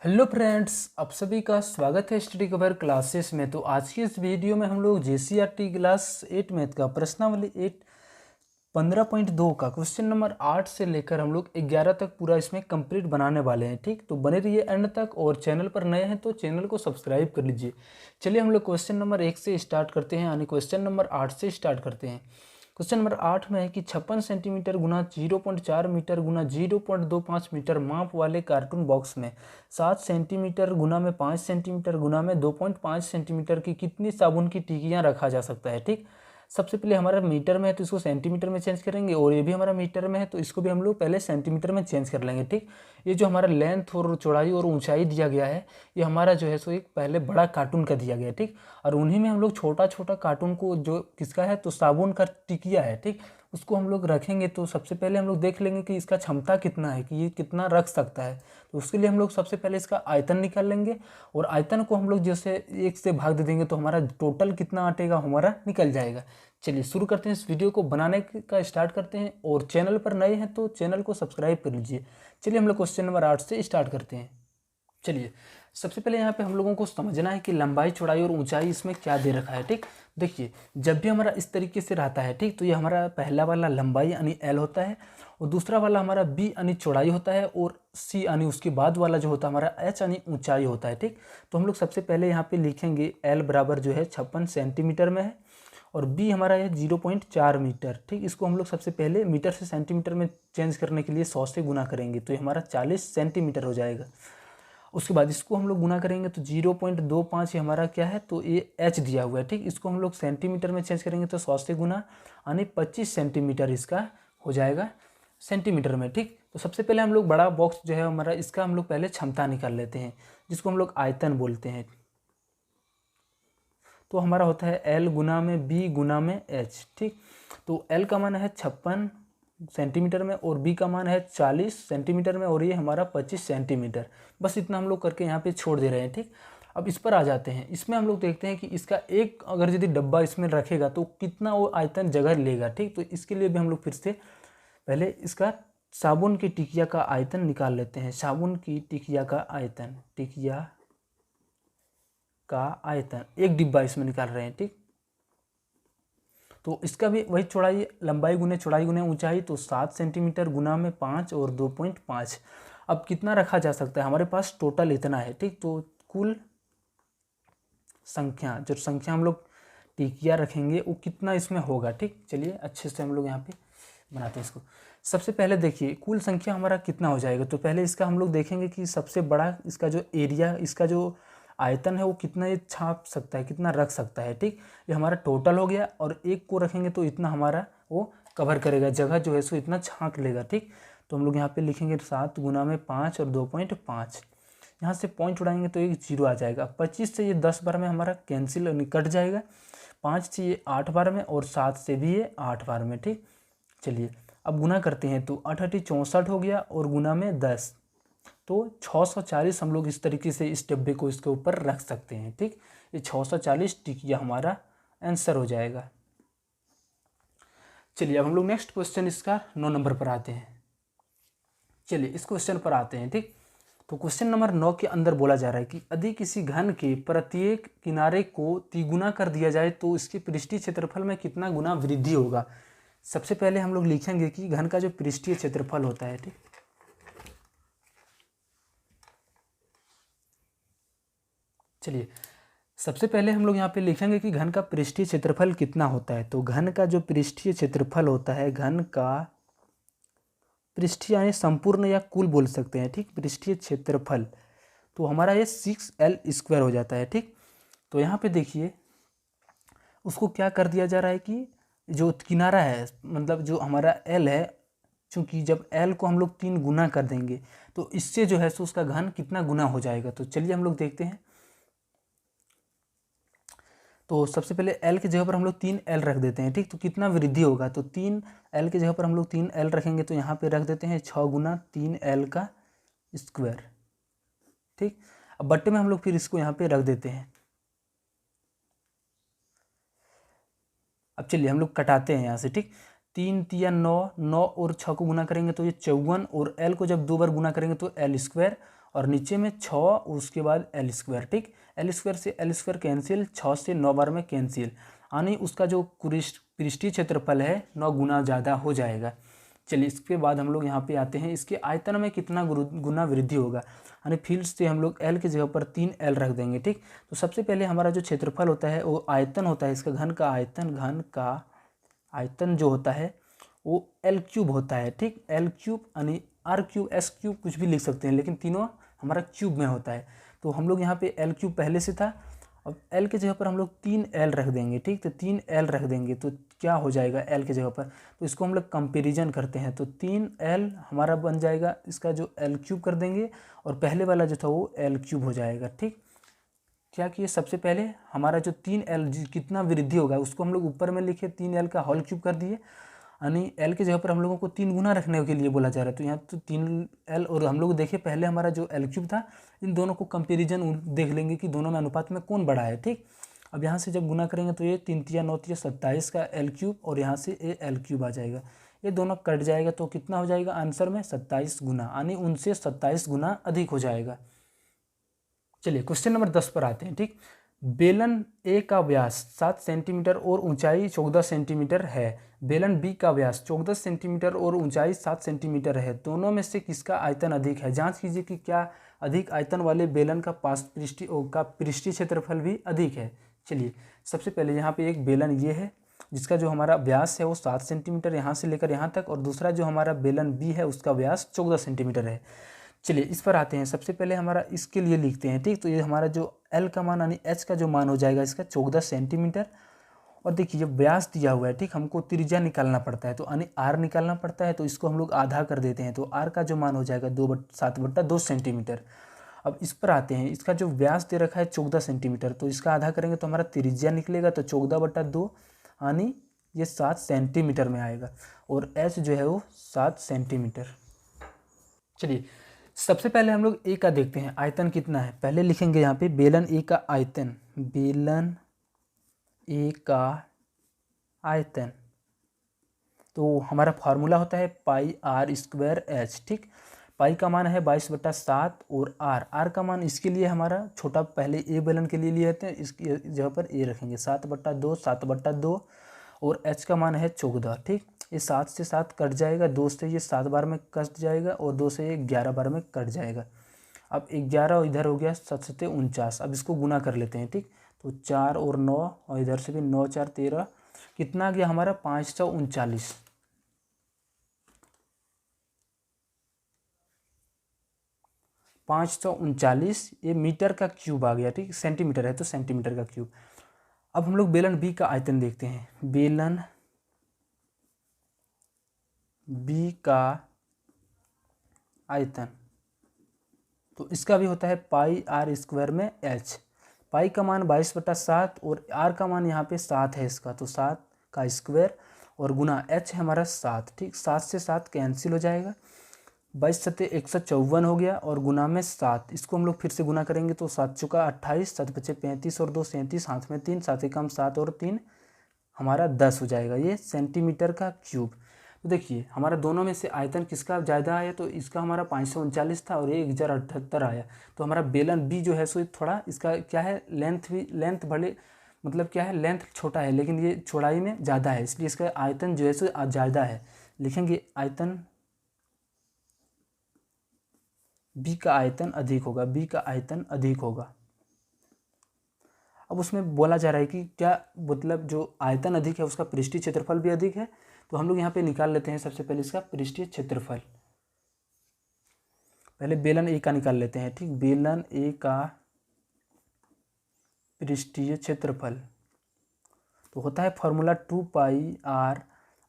Hello friends, आप सभी का स्वागत है स्टडी कवर क्लासेस में। तो आज की इस वीडियो में हम लोग JCRT क्लास 8 मैथ का प्रश्नावली 8 15.2 का क्वेश्चन नंबर 8 से लेकर हम लोग 11 तक पूरा इसमें कंप्लीट बनाने वाले हैं। ठीक, तो बने रहिए एंड तक। और चैनल पर नए हैं तो चैनल को सब्सक्राइब कर लीजिए। चलिए हम लोग क्वेश्चन नंबर 1 से स्टार्ट करते हैं, यानी क्वेश्चन नंबर 8 से स्टार्ट करते हैं। क्वेश्चन नंबर 8 में है कि 56 सेंटीमीटर गुना 0.4 मीटर गुना 0.25 मीटर माप वाले कार्टून बॉक्स में 7 सेंटीमीटर गुना में 5 सेंटीमीटर गुना में 2.5 सेंटीमीटर की कितनी साबुन की टिकियाँ रखा जा सकता है। ठीक, सबसे पहले हमारा मीटर में है तो इसको सेंटीमीटर में चेंज करेंगे, और ये भी हमारा मीटर में है तो इसको भी हम लोग पहले सेंटीमीटर में चेंज कर लेंगे। ठीक, ये जो हमारा लेंथ और चौड़ाई और ऊंचाई दिया गया है, ये हमारा जो है सो एक पहले बड़ा कार्टून का दिया गया है। ठीक, और उन्हीं में हम लोग छोटा छोटा कार्टून को, जो किसका है तो साबुन का टिकिया है, ठीक, उसको हम लोग रखेंगे। तो सबसे पहले हम लोग देख लेंगे कि इसका क्षमता कितना है, कि ये कितना रख सकता है। तो उसके लिए हम लोग सबसे पहले इसका आयतन निकाल लेंगे, और आयतन को हम लोग जैसे 1 से भाग दे देंगे तो हमारा टोटल कितना अटेगा हमारा निकल जाएगा। चलिए शुरू करते हैं, इस वीडियो को बनाने का स्टार्ट करते हैं। और चैनल पर नए हैं तो चैनल को सब्सक्राइब कर लीजिए। चलिए हम लोग क्वेश्चन नंबर 8 से स्टार्ट करते हैं। चलिए सबसे पहले यहाँ पे हम लोगों को समझना है कि लंबाई चौड़ाई और ऊंचाई इसमें क्या दे रखा है। ठीक, देखिए जब भी हमारा इस तरीके से रहता है, ठीक, तो ये हमारा पहला वाला लंबाई यानी L होता है, और दूसरा वाला हमारा B यानी चौड़ाई होता है, और C यानी उसके बाद वाला जो होता है हमारा H यानी ऊंचाई होता है। ठीक, तो हम लोग सबसे पहले यहाँ पे लिखेंगे L बराबर जो है 56 सेंटीमीटर में है, और B हमारा है 0.4 मीटर। ठीक, इसको हम लोग सबसे पहले मीटर से सेंटीमीटर में चेंज करने के लिए 100 से गुना करेंगे, तो ये हमारा 40 सेंटीमीटर हो जाएगा। उसके बाद इसको हम लोग गुना करेंगे तो 0.25 ये हमारा क्या है तो ये H दिया हुआ है। ठीक, इसको हम लोग सेंटीमीटर में चेंज करेंगे तो 100 से गुना यानी 25 सेंटीमीटर इसका हो जाएगा सेंटीमीटर में। ठीक, तो सबसे पहले हम लोग बड़ा बॉक्स जो है हमारा, इसका हम लोग पहले क्षमता निकाल लेते हैं, जिसको हम लोग आयतन बोलते हैं। तो हमारा होता है L गुना में B गुना में H। ठीक, तो L का मान है 56 सेंटीमीटर में, और B का मान है 40 सेंटीमीटर में, और ये हमारा 25 सेंटीमीटर। बस इतना हम लोग करके यहाँ पे छोड़ दे रहे हैं। ठीक, अब इस पर आ जाते हैं। इसमें हम लोग देखते हैं कि इसका एक अगर यदि डब्बा इसमें रखेगा तो कितना वो आयतन जगह लेगा। ठीक, तो इसके लिए भी हम लोग फिर से पहले इसका साबुन की टिकिया का आयतन निकाल लेते हैं। साबुन की टिकिया का आयतन, टिकिया का आयतन, एक डिब्बा इसमें निकाल रहे हैं। ठीक, तो इसका भी वही चौड़ाई, लंबाई गुने चौड़ाई गुने ऊंचाई, तो 7 सेंटीमीटर गुना में 5 और 2.5। अब कितना रखा जा सकता है, हमारे पास टोटल इतना है। ठीक, तो कुल संख्या, जो संख्या हम लोग टिकिया रखेंगे वो कितना इसमें होगा। ठीक, चलिए अच्छे से हम लोग यहाँ पे बनाते हैं इसको। सबसे पहले देखिए कुल संख्या हमारा कितना हो जाएगा। तो पहले इसका हम लोग देखेंगे कि सबसे बड़ा इसका जो एरिया, इसका जो आयतन है वो कितना ये छाप सकता है, कितना रख सकता है। ठीक, ये हमारा टोटल हो गया, और एक को रखेंगे तो इतना हमारा वो कवर करेगा, जगह जो है सो इतना छाँक लेगा। ठीक, तो हम लोग यहाँ पे लिखेंगे 7 गुना में 5 और 2.5। यहाँ से पॉइंट उड़ाएंगे तो एक 0 आ जाएगा। 25 से ये 10 बार में हमारा कैंसिल कट जाएगा, 5 से ये 8 बार में, और 7 से भी ये 8 बार में। ठीक, चलिए अब गुना करते हैं तो 8 8 64 हो गया, और गुना में 10 तो 640 हम लोग इस तरीके से इस डब्बे को इसके ऊपर रख सकते हैं। ठीक, ये 640 टिकिया हमारा आंसर हो जाएगा। चलिए अब हम लोग नेक्स्ट क्वेश्चन इसका 9 नंबर पर आते हैं। चलिए इस क्वेश्चन पर आते हैं। ठीक, तो क्वेश्चन नंबर 9 के अंदर बोला जा रहा है कि यदि किसी घन के प्रत्येक किनारे को तिगुना कर दिया जाए तो इसके पृष्ठीय क्षेत्रफल में कितना गुना वृद्धि होगा। सबसे पहले हम लोग लिखेंगे कि घन का जो पृष्ठीय क्षेत्रफल होता है, ठीक, चलिए सबसे पहले हम लोग यहाँ पे लिखेंगे कि घन का पृष्ठीय क्षेत्रफल कितना होता है। तो घन का जो पृष्ठीय क्षेत्रफल होता है, घन का पृष्ठीय यानी संपूर्ण या कुल बोल सकते हैं। ठीक, पृष्ठीय क्षेत्रफल तो हमारा ये 6L² हो जाता है। ठीक, तो यहाँ पे देखिए उसको क्या कर दिया जा रहा है कि जो किनारा है, मतलब जो हमारा L है, चूँकि जब L को हम लोग 3 गुना कर देंगे तो इससे जो है सो उसका घन कितना गुना हो जाएगा। तो चलिए हम लोग देखते हैं। तो सबसे पहले L की जगह पर हम लोग 3L रख देते हैं। ठीक, तो कितना वृद्धि होगा, तो 3L की जगह पर हम लोग 3L रखेंगे, तो यहाँ पे रख देते हैं 6 गुना 3L का स्क्वायर। ठीक, अब बट्टे में हम लोग फिर इसको यहाँ पे रख देते हैं। अब चलिए हम लोग कटाते हैं यहाँ से। ठीक, 3 3 9, 9 और 6 को गुना करेंगे तो ये 54, और L को जब 2 बार गुना करेंगे तो L², और नीचे में 6, उसके बाद एल स्क्वायर। ठीक, एल स्क्वायर से एल स्क्वायर कैंसिल, 6 से 9 बार में कैंसिल, यानी उसका जो पृष्ठीय क्षेत्रफल है 9 गुना ज़्यादा हो जाएगा। चलिए इसके बाद हम लोग यहाँ पे आते हैं, इसके आयतन में कितना गुना वृद्धि होगा, यानी फिर से हम लोग एल की जगह पर 3L रख देंगे। ठीक, तो सबसे पहले हमारा जो क्षेत्रफल होता है वो आयतन होता है, इसका घन का आयतन जो होता है वो L³ होता है। ठीक, L³ यानी R³ S³ कुछ भी लिख सकते हैं, लेकिन तीनों हमारा क्यूब में होता है। तो हम लोग यहाँ पे L³ पहले से था, अब L की जगह पर हम लोग 3L रख देंगे। ठीक, तो 3L रख देंगे तो क्या हो जाएगा L की जगह पर, तो इसको हम लोग कंपेरिजन करते हैं, तो 3L हमारा बन जाएगा, इसका जो L³ कर देंगे और पहले वाला जो था वो L³ हो जाएगा। ठीक, क्या किए, सबसे पहले हमारा जो 3L कितना वृद्धि होगा उसको हम लोग ऊपर में लिखे, 3L का होल क्यूब कर दिए, यानी L की जगह पर हम लोगों को 3 गुना रखने के लिए बोला जा रहा है। तो यहाँ तो 3L, और हम लोग देखे पहले हमारा जो L³ था, इन दोनों को कंपेरिजन देख लेंगे कि दोनों में अनुपात में कौन बड़ा है। ठीक, अब यहाँ से जब गुना करेंगे तो ये 3 तिया 9 तिया 27 का L³ और यहाँ से ये L³ आ जाएगा, ये दोनों कट जाएगा तो कितना हो जाएगा आंसर में 27 गुना, यानी उनसे 27 गुना अधिक हो जाएगा। चलिए क्वेश्चन नंबर 10 पर आते हैं। ठीक, बेलन ए का व्यास 7 सेंटीमीटर और ऊंचाई 14 सेंटीमीटर है, बेलन बी का व्यास 14 सेंटीमीटर और ऊंचाई 7 सेंटीमीटर है, दोनों में से किसका आयतन अधिक है। जांच कीजिए कि क्या अधिक आयतन वाले बेलन का पृष्ठीय क्षेत्रफल भी अधिक है। चलिए सबसे पहले यहाँ पे एक बेलन ये है जिसका जो हमारा व्यास है वो 7 सेंटीमीटर यहाँ से लेकर यहाँ तक, और दूसरा जो हमारा बेलन बी है उसका व्यास 14 सेंटीमीटर है। चलिए इस पर आते हैं, सबसे पहले हमारा इसके लिए लिखते हैं। ठीक, तो ये हमारा जो L का मान यानी H का जो मान हो जाएगा इसका 14 सेंटीमीटर, और देखिए व्यास दिया हुआ है। ठीक, हमको त्रिज्या निकालना पड़ता है, तो यानी R निकालना पड़ता है, तो इसको हम लोग आधा कर देते हैं, तो R का जो मान हो जाएगा 7/2 सेंटीमीटर। अब इस पर आते हैं, इसका जो व्यास दे रखा है 14 सेंटीमीटर, तो इसका आधा करेंगे तो हमारा त्रिज्या निकलेगा, तो 14/2 यानी ये 7 सेंटीमीटर में आएगा, और H जो है वो 7 सेंटीमीटर। चलिए सबसे पहले हम लोग ए का देखते हैं, आयतन कितना है। पहले लिखेंगे यहाँ पे बेलन ए का आयतन, बेलन ए का आयतन, तो हमारा फार्मूला होता है πr²h। ठीक, पाई का मान है 22/7 और आर का मान इसके लिए हमारा छोटा, पहले ए बेलन के लिए लिए थे, इसकी जगह पर ए रखेंगे 7/2 और h का मान है 14। ठीक, ये 7 से 7 कट जाएगा, 2 से ये 7 बार में कट जाएगा और 2 से ये 11 बार में कट जाएगा। अब 11 इधर हो गया 7 7 49, अब इसको गुना कर लेते हैं। ठीक, तो 4 और 9 और इधर से भी 9 4 13, कितना आ गया हमारा 539। ये मीटर का क्यूब आ गया। ठीक, सेंटीमीटर है तो सेंटीमीटर का क्यूब। अब हम लोग बेलन बी का आयतन देखते हैं, बेलन बी का आयतन, तो इसका भी होता है πr² में h। पाई का मान 22/7 और r का मान यहाँ पे 7 है इसका, तो 7 का स्क्वायर और गुना h है हमारा 7। ठीक, 7 से 7 कैंसिल हो जाएगा, 22 7 154 हो गया और गुना में 7, इसको हम लोग फिर से गुना करेंगे तो 7 चुका 28, 7 बचे 35 और 2 37, हाथ में 3, 7 एकम 7 और 3 हमारा 10 हो जाएगा, ये सेंटीमीटर का क्यूब। तो देखिए हमारा दोनों में से आयतन किसका ज़्यादा आया, तो इसका हमारा 539 था और ये 1078 आया। तो हमारा बेलन बी जो है सो थोड़ा इसका क्या है, लेंथ भले मतलब क्या है, लेंथ छोटा है लेकिन ये चौड़ाई में ज़्यादा है, इसलिए इसका आयतन जो है सो ज़्यादा है। लिखेंगे आयतन बी का आयतन अधिक होगा, बी का आयतन अधिक होगा। अब उसमें बोला जा रहा है कि क्या मतलब जो आयतन अधिक है उसका पृष्ठीय क्षेत्रफल भी अधिक है, तो हम लोग यहाँ पे निकाल लेते हैं सबसे पहले इसका पृष्ठीय क्षेत्रफल। पहले बेलन ए का निकाल लेते हैं। ठीक, बेलन ए का पृष्ठीय क्षेत्रफल तो होता है फॉर्मूला 2πr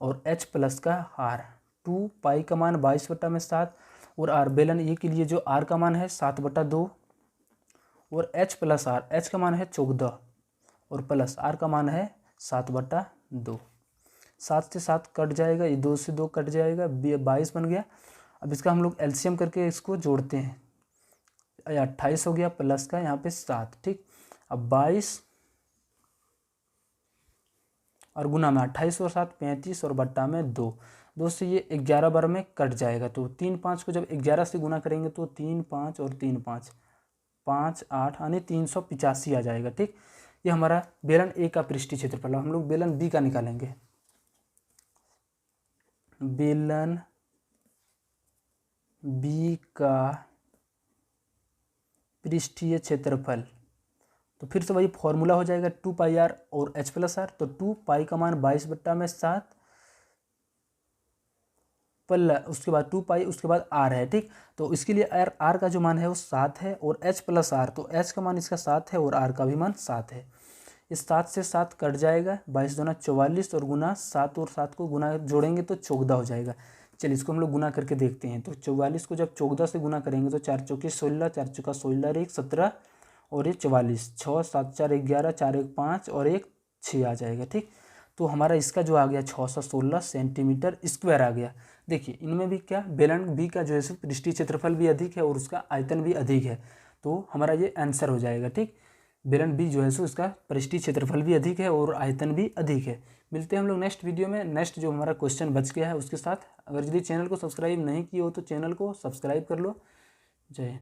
और h प्लस का r। 2 का मान 22/7 और r, बेलन ए के लिए जो r का मान है 7/2 और h प्लस r, h का मान है 14 और प्लस r का मान है 7/2। 7 से 7 कट जाएगा, ये 2 से 2 कट जाएगा, 22 बन गया। अब इसका हम लोग एलसीएम करके इसको जोड़ते हैं, 28 हो गया प्लस का यहाँ पे 7। ठीक, अब 22 और गुना में 28 और 7 35 और बट्टा में 2, 2 से ये 11 बार में कट जाएगा। तो 3 5 को जब 11 से गुना करेंगे तो 3 5 और 3 5 5 8 यानी 385 आ जाएगा। ठीक, ये हमारा बेलन ए का पृष्ठीय क्षेत्रफल। हम लोग बेलन बी का निकालेंगे। बेलन बी का पृष्ठीय क्षेत्रफल, तो फिर से वही फॉर्मूला हो जाएगा 2 पाई आर और h प्लस आर। तो 2 पाई का मान 22/7 उसके बाद 2 पाई, उसके बाद r है। ठीक, तो इसके लिए r का जो मान है वो 7 है और h प्लस आर, तो h का मान इसका 7 है और r का भी मान 7 है। इस 7 से 7 कट जाएगा, 22 दूना 44 और गुना 7 और 7 को गुना जोड़ेंगे तो 14 हो जाएगा। चलिए इसको हम लोग गुना करके देखते हैं। तो 44 को जब 14 से गुना करेंगे तो 4 चौके 16, 4 चौका 16, 1 17 और ये 44, 6 7 4 11, 4 1 5 और 1 6 आ जाएगा। ठीक, तो हमारा इसका जो आ गया 616 सेंटीमीटर स्क्वायर आ गया। देखिए इनमें भी क्या, बेलन बी का जो है पृष्ठीय क्षेत्रफल भी अधिक है और उसका आयतन भी अधिक है, तो हमारा ये आंसर हो जाएगा। ठीक, बेलन बी जो है सो इसका पृष्ठीय क्षेत्रफल भी अधिक है और आयतन भी अधिक है। मिलते हैं हम लोग नेक्स्ट वीडियो में, नेक्स्ट जो हमारा क्वेश्चन बच गया है उसके साथ। अगर यदि चैनल को सब्सक्राइब नहीं किए हो तो चैनल को सब्सक्राइब कर लो। जय हिंद।